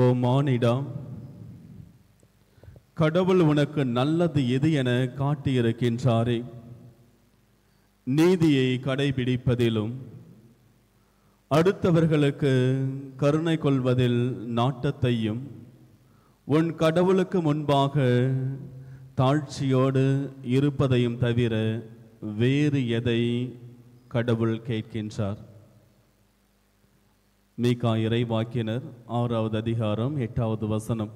ஓ மானிடா, கடவுள் உனக்கு நல்லது எது என காட்டியிருக்கின்றாரே. நீதியை கடைபிடிப்பதிலும் அடுத்தவர்களுக்கு கருணை கொள்வதில் நாட்டத்தையும் உன் கடவுளுக்கு முன்பாக தாழ்ச்சியோடு இருப்பதையும் தவிர வேறு எதை கடவுள் கேட்கின்றார்? மீகா இறைவாக்கினர் 6வது அதிகாரம் 8வது வசனம்.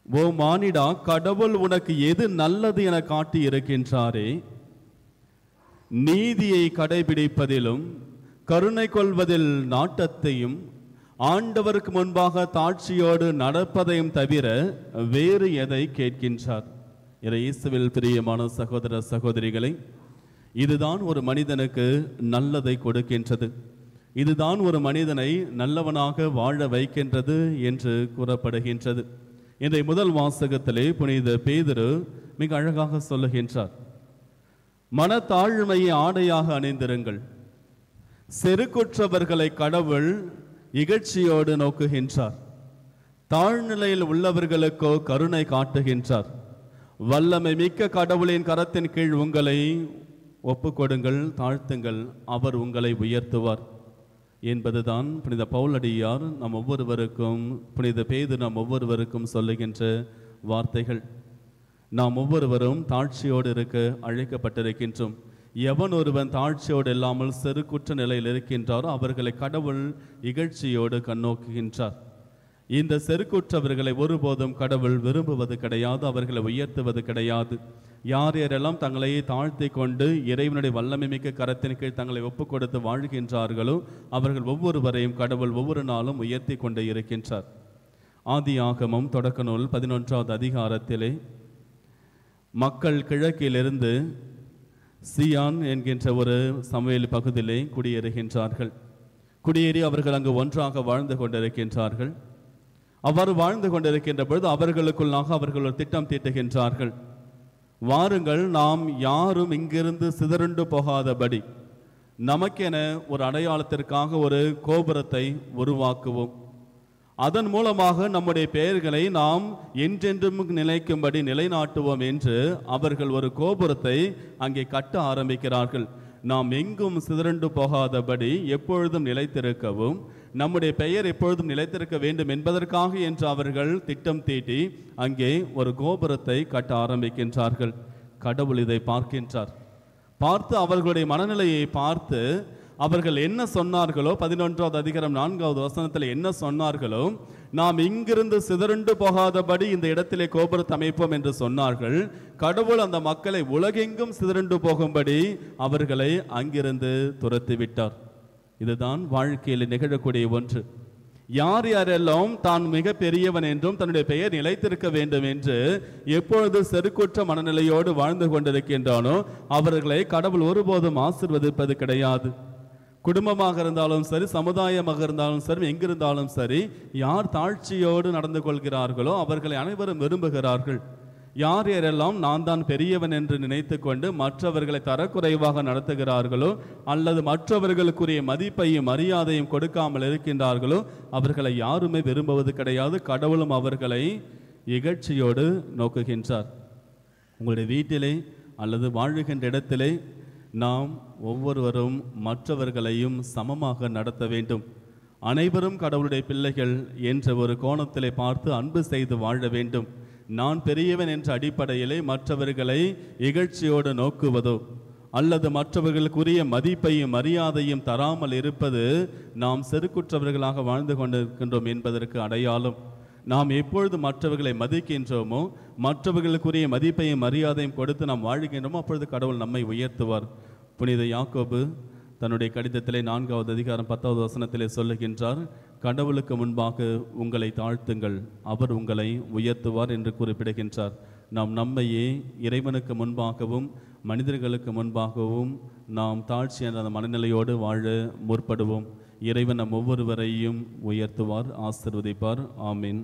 ஓ மானிடா, கடவுள் உனக்கு எது நல்லது என காட்டி இருக்கின்றாரே. நீதியை கடைபிடிப்பதிலும் கருணை கொள்வதில் நாட்டத்தையும் ஆண்டவருக்கு முன்பாக தாழ்ச்சியோடு நடப்பதையும் தவிர வேறு எதை கேட்கின்றார்? இயேசுவில் பிரியமான சகோதர சகோதரிகளை, இதுதான் ஒரு மனிதனுக்கு நல்லதை கொடுக்கின்றது. இதுதான் ஒரு மனிதனை நல்லவனாக வாழ வைக்கின்றது என்று கூறப்படுகின்றது. இன்றைய முதல் வாசகத்திலே புனித பேதுரு மிக அழகாக சொல்லுகின்றார், மனத்தாழ்மையை ஆடையாக அணிந்திருங்கள். செருக்குற்றவர்களை கடவுள் இகழ்ச்சியோடு நோக்குகின்றார். தாழ்நிலையில் உள்ளவர்களுக்கோ கருணை காட்டுகின்றார். வல்லமை மிக்க கடவுளின் கரத்தின் கீழ் உங்களை ஒப்புக்கொடுங்கள், தாழ்த்துங்கள், அவர் உங்களை உயர்த்துவார் என்பதுதான் புனித பவுலடியார் நம் ஒவ்வொருவருக்கும், புனித பேதுரு நம் ஒவ்வொருவருக்கும் சொல்லுகின்ற வார்த்தைகள். நாம் ஒவ்வொருவரும் தாழ்ச்சியோடு இருக்க அழைக்கப்பட்டிருக்கின்றோம். எவன் ஒருவன் தாழ்ச்சியோடு இல்லாமல் செருக்குற்ற நிலையில் இருக்கின்றாரோ அவர்களை கடவுள் இகழ்ச்சியோடு கண்ணோக்குகின்றார். இந்த செருக்குற்றவர்களை ஒருபோதும் கடவுள் விரும்புவது கிடையாது, அவர்களை உயர்த்துவது கிடையாது. யார் யாரெல்லாம் தங்களை தாழ்த்தி கொண்டு இறைவனுடைய வல்லமை மிக்க கரத்தின் கீழ் தங்களை ஒப்புக் கொடுத்து வாழ்கின்றார்களோ அவர்கள் ஒவ்வொருவரையும் கடவுள் ஒவ்வொரு நாளும் உயர்த்தி கொண்டே இருக்கின்றார். ஆதியாகமம் தொடக்க நூல் 11வது அதிகாரத்திலே மக்கள் கிழக்கிலிருந்து சியான் என்கின்ற ஒரு சமவெளி பகுதியிலே குடியேறுகின்றார்கள். குடியேறி அவர்கள் அங்கு ஒன்றாக வாழ்ந்து கொண்டிருக்கின்றார்கள். அவ்வாறு வாழ்ந்து கொண்டிருக்கின்ற பொழுது அவர்களுக்குள்ளாக அவர்கள் ஒரு திட்டம் தீட்டுகின்றார்கள். வாருங்கள், நாம் யாரும் இங்கிருந்து சிதறுண்டு போகாதபடி நமக்கென ஒரு அடையாளத்திற்காக ஒரு கோபுரத்தை உருவாக்குவோம். அதன் மூலமாக நம்முடைய பெயர்களை நாம் என்றென்றும் நிலைக்கும்படி நிலைநாட்டுவோம் என்று அவர்கள் ஒரு கோபுரத்தை அங்கே கட்ட ஆரம்பிக்கிறார்கள். நாம் எங்கும் சிதறண்டு போகாதபடி எப்பொழுதும் நிலைத்திருக்கவும் நம்முடைய பெயர் எப்பொழுதும் நிலைத்திருக்க வேண்டும் என்பதற்காக என்று அவர்கள் திட்டம் தீட்டி அங்கே ஒரு கோபுரத்தை கட்ட ஆரம்பிக்கின்றார்கள். கடவுள் இதை பார்க்கின்றார். பார்த்து அவர்களுடைய மனநிலையை பார்த்து அவர்கள் என்ன சொன்னார்களோ, 11வது அதிகாரம் 4வது வசனத்தில் என்ன சொன்னார்களோ, நாம் இங்கிருந்து சிதறுண்டு போகாதபடி இந்த இடத்திலே கோபுரத்தை அமைப்போம் என்று சொன்னார்கள். கடவுள் அந்த மக்களை உலகெங்கும் சிதறுண்டு போகும்படி அவர்களை அங்கிருந்து துரத்திவிட்டார். இதுதான் வாழ்க்கையில் நிகழக்கூடிய ஒன்று. யார் யாரெல்லாம் தான் மிக பெரியவன் என்றும் தன்னுடைய பெயர் நிலைத்திருக்க வேண்டும் என்று எப்பொழுது செருக்குற்ற மனநிலையோடு வாழ்ந்து கொண்டிருக்கின்றானோ அவர்களை கடவுள் ஒருபோதும் ஆசீர்வதிப்பது கிடையாது. குடும்பமாக இருந்தாலும் சரி, சமுதாயமாக இருந்தாலும் சரி, எங்கிருந்தாலும் சரி, யார் தாழ்ச்சியோடு நடந்து கொள்கிறார்களோ அவர்களை அனைவரும் விரும்புகிறார்கள். யார் யாரெல்லாம் நான் தான் பெரியவன் என்று நினைத்து கொண்டு மற்றவர்களை தரக்குறைவாக நடத்துகிறார்களோ அல்லது மற்றவர்களுக்குரிய மதிப்பையும் மரியாதையும் கொடுக்காமல் இருக்கின்றார்களோ அவர்களை யாருமே விரும்புவது கிடையாது. கடவுளும் அவர்களை இகழ்ச்சியோடு நோக்குகின்றார். உங்களுடைய வீட்டிலே அல்லது வாழுகின்ற இடத்திலே நாம் ஒவ்வொருவரும் மற்றவர்களையும் சமமாக நடத்த வேண்டும். அனைவரும் கடவுளுடைய பிள்ளைகள் என்ற ஒரு கோணத்திலே பார்த்து அன்பு செய்து வாழ வேண்டும். நான் பெரியவன் என்ற அடிப்படையிலே மற்றவர்களை இகழ்ச்சியோடு நோக்குவதோ அல்லது மற்றவர்களுக்குரிய மதிப்பையும் மரியாதையும் தராமல் இருப்பது நாம் செருக்குற்றவர்களாக வாழ்ந்து கொண்டிருக்கின்றோம் என்பதற்கு அடையாளம். நாம் எப்பொழுது மற்றவர்களை மதிக்கின்றோமோ, மற்றவர்களுக்குரிய மதிப்பையும் மரியாதையும் கொடுத்து நாம் வாழ்கின்றோமோ அப்பொழுது கடவுள் நம்மை உயர்த்துவார். புனித யாக்கோபு தன்னுடைய கடிதத்திலே 4வது அதிகாரம் 10வது வசனத்திலே சொல்லுகின்றார், கடவுளுக்கு முன்பாக உங்களை தாழ்த்துங்கள், அவர் உங்களை உயர்த்துவார் என்று குறிப்பிடுகின்றார். நாம் நம்மையே இறைவனுக்கு முன்பாகவும் மனிதர்களுக்கு முன்பாகவும் நாம் தாழ்ச்சி என்ற அந்த மனநிலையோடு வாழ முற்படுவோம். இறைவன் நம் ஒவ்வொருவரையும் உயர்த்துவார், ஆசீர்வதிப்பார். ஆமீன்.